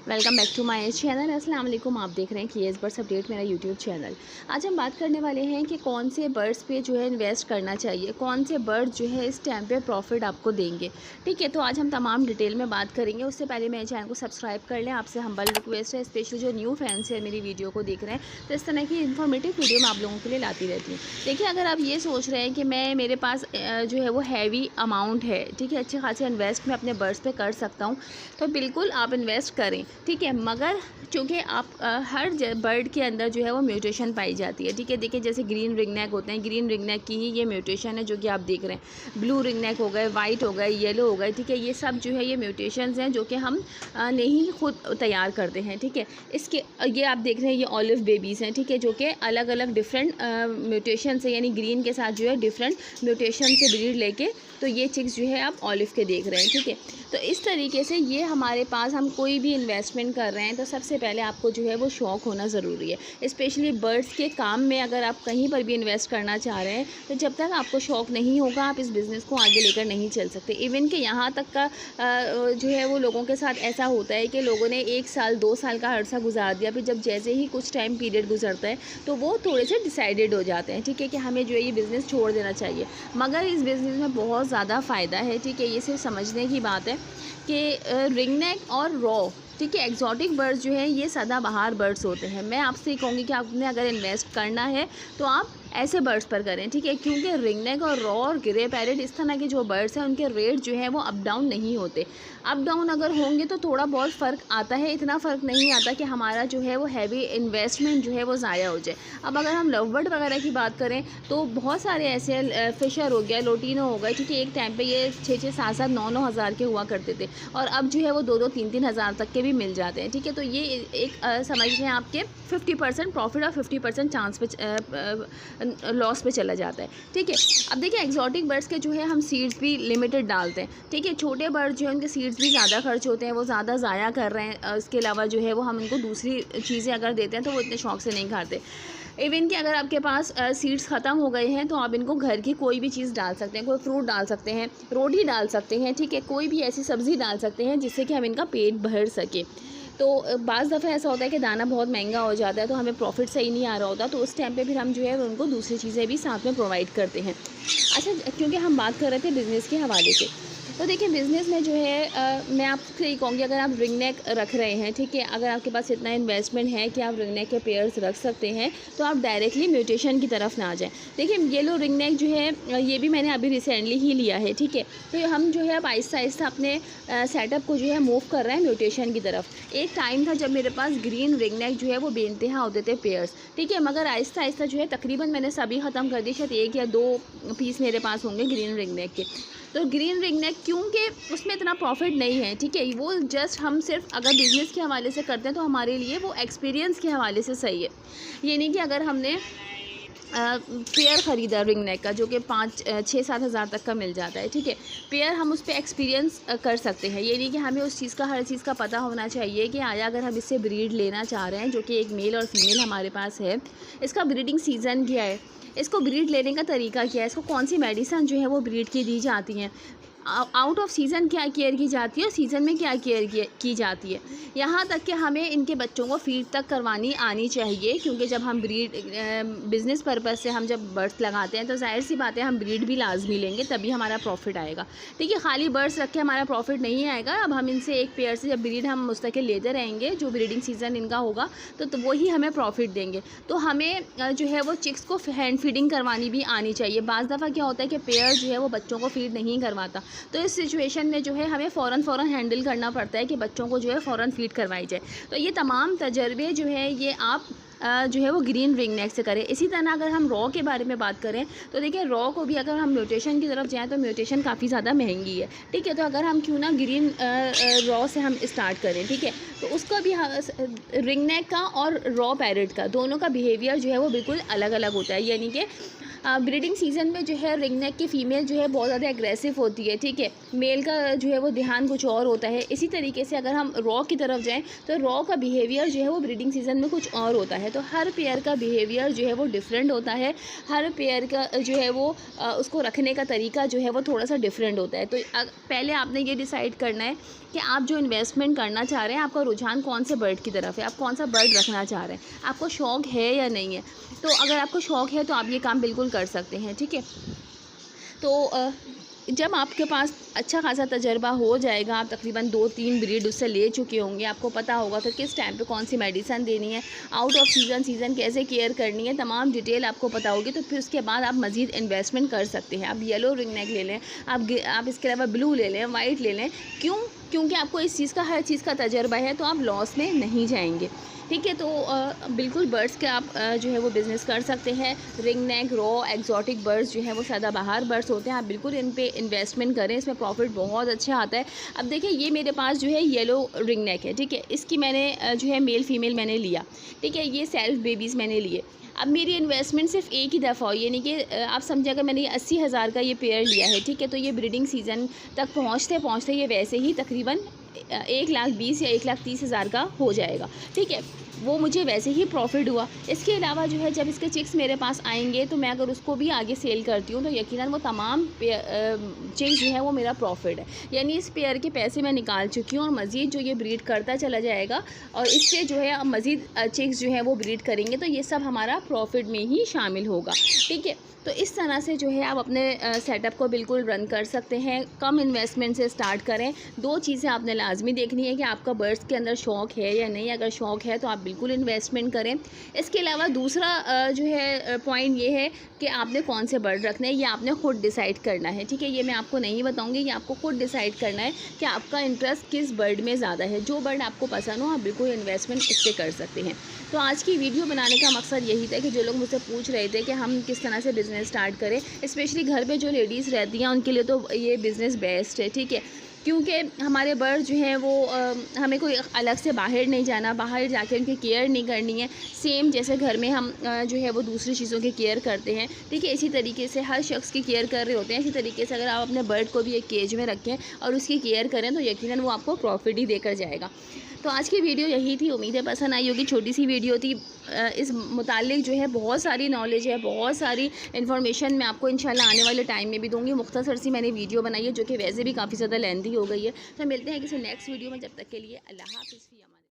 Welcome back to my channel. अस्सलाम वालेकुम। आप देख रहे हैं केएस बर्ड्स अपडेट, मेरा यूट्यूब चैनल। आज हम बात करने वाले हैं कि कौन से बर्ड्स पे जो है इन्वेस्ट करना चाहिए, कौन से बर्ड जो है इस टाइम पे प्रॉफिट आपको देंगे। ठीक है, तो आज हम तमाम डिटेल में बात करेंगे। उससे पहले मेरे चैनल को सब्सक्राइब कर लें। आपसे हम्बल रिक्वेस्ट है, स्पेशली जो न्यू फैंस है मेरी वीडियो को देख रहे हैं, तो इस तरह की इन्फॉर्मेटिव वीडियो मैं आप लोगों के लिए लाती रहती हूँ। देखिए, अगर आप ये सोच रहे हैं कि मेरे पास जो है वो हैवी अमाउंट है, ठीक है, अच्छे खासे इन्वेस्ट मैं अपने बर्ड्स पे कर सकता हूँ, तो बिल्कुल आप इन्वेस्ट करें। ठीक है, मगर चूँकि आप हर बर्ड के अंदर जो है वो म्यूटेशन पाई जाती है। ठीक है, देखिए जैसे ग्रीन रिंगनेक होते हैं, ग्रीन रिंगनेक की ही ये म्यूटेशन है जो कि आप देख रहे हैं। ब्लू रिंगनेक हो गए, वाइट हो गए, येलो हो गए। ठीक है, ये सब जो है ये म्यूटेशंस हैं जो कि हम नहीं खुद तैयार करते हैं। ठीक है, इसके ये आप देख रहे हैं, ये ऑलिव बेबीज़ हैं। ठीक है, जो कि अलग अलग डिफरेंट म्यूटेशन से, यानी ग्रीन के साथ जो है डिफरेंट म्यूटेशन से ब्रीड लेके, तो ये चिक्स जो है आप ऑलिव के देख रहे हैं। ठीक है, तो इस तरीके से ये हमारे पास, हम कोई भी इन्वेस्टमेंट कर रहे हैं तो सबसे पहले आपको जो है वो शौक़ होना ज़रूरी है। स्पेशली बर्ड्स के काम में अगर आप कहीं पर भी इन्वेस्ट करना चाह रहे हैं, तो जब तक आपको शौक़ नहीं होगा आप इस बिज़नेस को आगे लेकर नहीं चल सकते। इवन कि यहाँ तक का जो है वो लोगों के साथ ऐसा होता है कि लोगों ने 1 साल 2 साल का अरसा गुजार दिया, फिर जब जैसे ही कुछ टाइम पीरियड गुजरता है तो वो थोड़े से डिसाइडेड हो जाते हैं। ठीक है, कि हमें जो है ये बिज़नेस छोड़ देना चाहिए, मगर इस बिज़नेस में बहुत ज़्यादा फ़ायदा है। ठीक है, ये सिर्फ समझने की बात है कि रिंगनेक और रॉ, ठीक है, एक्जॉटिक बर्ड्स जो है ये सदाबहार बर्ड्स होते हैं। मैं आपसे ये कहूँगी कि आपने अगर इन्वेस्ट करना है तो आप ऐसे बर्ड्स पर करें। ठीक है, क्योंकि रिंगनेक और रॉ और ग्रे पैरेट इस तरह के जो बर्ड्स हैं उनके रेट जो है वो अप डाउन नहीं होते। अप डाउन अगर होंगे तो थोड़ा बहुत फ़र्क आता है, इतना फ़र्क नहीं आता कि हमारा जो है वो हैवी इन्वेस्टमेंट जो है वो ज़ाया हो जाए। अब अगर हम लव बर्ड वगैरह की बात करें तो बहुत सारे ऐसे फिशर हो गया, लोटिनो हो गए। ठीक है, एक टाइम पे ये 6-6, 7-7, 9-9 हज़ार के हुआ करते थे, और अब जो है वो 2-2, 3-3 हज़ार तक के भी मिल जाते हैं। ठीक है, तो ये एक समझ लें आपके 50% प्रॉफिट और 50% चांस पे लॉस पे चला जाता है। ठीक है, अब देखिए एक्जॉटिक बर्ड्स के जो है हम सीड्स भी लिमिटेड डालते हैं। ठीक है, छोटे बर्ड जो है उनके सीड्स भी ज़्यादा खर्च होते हैं, वो ज़्यादा ज़ाया कर रहे हैं। इसके अलावा जो है वो हम उनको दूसरी चीज़ें अगर देते हैं तो वो इतने शौक से नहीं खाते। इवन कि अगर आपके पास सीड्स ख़त्म हो गए हैं तो आप इनको घर की कोई भी चीज़ डाल सकते हैं, कोई फ्रूट डाल सकते हैं, रोटी डाल सकते हैं। ठीक है, कोई भी ऐसी सब्ज़ी डाल सकते हैं जिससे कि हम इनका पेट भर सके। तो बाज़ दफ़ा ऐसा होता है कि दाना बहुत महंगा हो जाता है तो हमें प्रॉफिट सही नहीं आ रहा होता, तो उस टाइम पे फिर हम जो है उनको दूसरी चीज़ें भी साथ में प्रोवाइड करते हैं। अच्छा, क्योंकि हम बात कर रहे थे बिज़नेस के हवाले से, तो देखिए बिज़नेस में जो है मैं आपसे ये कहूँगी, अगर आप रिंगनेक रख रहे हैं, ठीक है, अगर आपके पास इतना इन्वेस्टमेंट है कि आप रिंगनेक के पेयर्स रख सकते हैं, तो आप डायरेक्टली म्यूटेशन की तरफ ना आ जाएँ। देखिए येलो रिंगनेक जो है ये भी मैंने अभी रिसेंटली ही लिया है। ठीक है, तो हम जो है अब आहिस्ता आहिस्ता अपने सेटअप को जो है मूव कर रहे हैं म्यूटेशन की तरफ। एक टाइम था जब मेरे पास ग्रीन रिंगनेक जो है वो बेइंतहा होते थे पेयर्स। ठीक है, मगर आहिस्ता आहिस्ता जो है तकरीबन मैंने सभी ख़त्म कर दिए, शायद 1 या 2 पीस मेरे पास होंगे ग्रीन रिंगनेक के। तो ग्रीन रिंगनेक क्योंकि उसमें इतना प्रॉफिट नहीं है। ठीक है, वो जस्ट हम सिर्फ अगर बिज़नेस के हवाले से करते हैं तो हमारे लिए वो एक्सपीरियंस के हवाले से सही है। ये नहीं कि अगर हमने पेयर ख़रीदा रिंगनेक का जो कि 5-6-7 हज़ार तक का मिल जाता है। ठीक है, पेयर हम उस पर एक्सपीरियंस कर सकते हैं। ये नहीं कि हमें उस चीज़ का, हर चीज़ का पता होना चाहिए कि आया अगर हम इससे ब्रीड लेना चाह रहे हैं, जो कि एक मेल और फीमेल हमारे पास है, इसका ब्रीडिंग सीज़न क्या है, इसको ब्रीड लेने का तरीका क्या है, इसको कौन सी मेडिसिन जो है वो ब्रीड की दी जाती हैं, आउट ऑफ सीज़न क्या केयर की जाती है और सीज़न में क्या केयर की जाती है। यहाँ तक कि हमें इनके बच्चों को फीड तक करवानी आनी चाहिए, क्योंकि जब हम ब्रीड बिज़नेस पर्पज़ से हम जब बर्ड्स लगाते हैं तो जाहिर सी बात है हम ब्रीड भी लाजमी लेंगे, तभी हमारा प्रॉफिट आएगा। ठीक है, खाली बर्ड्स रख के हमारा प्रॉफिट नहीं आएगा। अब हम इनसे एक पेयर से जब ब्रीड हम मुस्तकिल लेते रहेंगे, जो ब्रीडिंग सीज़न इनका होगा तो वही हमें प्रॉफिट देंगे। तो हमें जो है वो चिक्स को हैंड फीडिंग करवानी भी आनी चाहिए। बाज़ दफ़ा क्या होता है कि पेयर जो है वो बच्चों को फीड नहीं करवाता, तो इस सिचुएशन में जो है हमें फ़ौरन हैंडल करना पड़ता है कि बच्चों को जो है फ़ौरन फीड करवाई जाए। तो ये तमाम तजर्बे जो है ये आप जो है वो ग्रीन रिंगनेक से करें। इसी तरह अगर हम रॉ के बारे में बात करें तो देखिए रॉ को भी अगर हम म्यूटेशन की तरफ जाएँ तो म्यूटेशन काफ़ी ज़्यादा महंगी है। ठीक है, तो अगर हम क्यों ना ग्रीन रॉ से हम स्टार्ट करें। ठीक है, तो उसका भी रिंगनेक का और रॉ पैरेट का दोनों का बिहेवियर जो है वो बिल्कुल अलग अलग होता है। यानी कि ब्रीडिंग सीज़न में जो है रिंग नेक की फ़ीमेल जो है बहुत ज़्यादा एग्रेसिव होती है, ठीक है। मेल का जो है वो ध्यान कुछ और होता है। इसी तरीके से अगर हम रॉ की तरफ जाएँ तो रॉ का बिहेवियर जो है वो ब्रीडिंग सीज़न में कुछ और होता है। तो हर पेयर का बिहेवियर जो है वो डिफरेंट होता है। हर पेयर का जो है वो उसको रखने का तरीका जो है वो थोड़ा-सा डिफरेंट होता है। तो पहले आपने ये डिसाइड करना है कि आप जो इन्वेस्टमेंट करना चाह रहे हैं, आपका रुझान कौन से बर्ड की तरफ है, आप कौन सा बर्ड रखना चाह रहे हैं, आपको शौक़ है या नहीं है। तो अगर आपको शौक़ है तो आप ये काम बिल्कुल कर सकते हैं, ठीक है। तो जब आपके पास अच्छा खासा तजर्बा हो जाएगा, आप तकरीबन 2-3 ब्रीड उससे ले चुके होंगे, आपको पता होगा कि किस टाइम पे कौन सी मेडिसिन देनी है, आउट ऑफ सीज़न कैसे केयर करनी है, तमाम डिटेल आपको पता होगी। तो फिर उसके बाद आप मज़ीद इन्वेस्टमेंट कर सकते हैं। आप येलो रिंग नेक ले लें, आप इसके अलावा ब्लू ले लें, वाइट ले लें। क्यों? क्योंकि आपको इस चीज़ का हर चीज़ का तजर्बा है, तो आप लॉस में नहीं जाएंगे, ठीक है। तो बिल्कुल बर्ड्स के आप जो है वो बिज़नेस कर सकते हैं। Ring neck, raw, exotic birds जो है वो सदाबहार बर्ड्स होते हैं, आप बिल्कुल इन पे इन्वेस्टमेंट करें, इसमें प्रॉफिट बहुत अच्छा आता है। अब देखिए ये मेरे पास जो है येलो रिंग नेक है, ठीक है। इसकी मैंने जो है मेल फीमेल मैंने लिया, ठीक है। ये सेल्फ बेबीज़ मैंने लिए। अब मेरी इन्वेस्टमेंट सिर्फ एक ही दफ़ा हो, यानी कि आप समझिए अगर मैंने 80,000 का ये पेयर लिया है, ठीक है। तो ये ब्रीडिंग सीज़न तक पहुँचते ये वैसे ही तकरीबन 1,20,000 या 1,30,000 का हो जाएगा, ठीक है। वो मुझे वैसे ही प्रॉफिट हुआ। इसके अलावा जो है जब इसके चिक्स मेरे पास आएंगे तो मैं अगर उसको भी आगे सेल करती हूँ तो यकीनन वो तमाम चिक्स जो है वो मेरा प्रॉफिट है। यानी इस पेयर के पैसे मैं निकाल चुकी हूँ और मज़ीद जो ये ब्रीड करता चला जाएगा और इससे जो है मज़ीद चिक्स जो है वो ब्रीड करेंगे, तो ये सब हमारा प्रॉफिट में ही शामिल होगा, ठीक है। तो इस तरह से जो है आप अपने सेटअप को बिल्कुल रन कर सकते हैं। कम इन्वेस्टमेंट से स्टार्ट करें। 2 चीज़ें आपने लाजमी देखनी है कि आपका बर्ड्स के अंदर शौक़ है या नहीं। अगर शौक़ है तो आप बिल्कुल इन्वेस्टमेंट करें। इसके अलावा दूसरा जो है पॉइंट ये है कि आपने कौन से बर्ड रखने हैं, ये आपने ख़ुद डिसाइड करना है, ठीक है। ये मैं आपको नहीं बताऊँगी, ये आपको खुद डिसाइड करना है कि आपका इंटरेस्ट किस बर्ड में ज़्यादा है। जो बर्ड आपको पसंद हो आप बिल्कुल इन्वेस्टमेंट इस पर कर सकते हैं। तो आज की वीडियो बनाने का मकसद यही था कि जो लोग मुझसे पूछ रहे थे कि हम किस तरह से बिज़नेस स्टार्ट करें, स्पेशली घर पे जो लेडीज़ रहती हैं उनके लिए तो ये बिज़नेस बेस्ट है, ठीक है। क्योंकि हमारे बर्ड जो हैं वो हमें कोई अलग से बाहर नहीं जाना, बाहर जाके उनकी केयर नहीं करनी है। सेम जैसे घर में हम जो है वो दूसरी चीज़ों की केयर करते हैं, ठीक है। इसी तरीके से हर शख्स की केयर कर रहे होते हैं। इसी तरीके से अगर आप अपने बर्ड को भी एक केज में रखें और उसकी केयर करें तो यकीनन वो आपको प्रॉफिट ही देकर जाएगा। तो आज की वीडियो यही थी, उम्मीद है पसंद आई होगी। छोटी सी वीडियो थी, इस मुतालिक जो है बहुत सारी नॉलेज है, बहुत सारी इन्फॉर्मेशन मैं आपको इंशाल्लाह आने वाले टाइम में भी दूंगी। मुख्तसर सी मैंने वीडियो बनाई है जो कि वैसे भी काफ़ी ज़्यादा लेंथी हो गई है। तो मिलते हैं किसी नेक्स्ट वीडियो में, जब तक के लिए अल्लाह हाफ़िज़।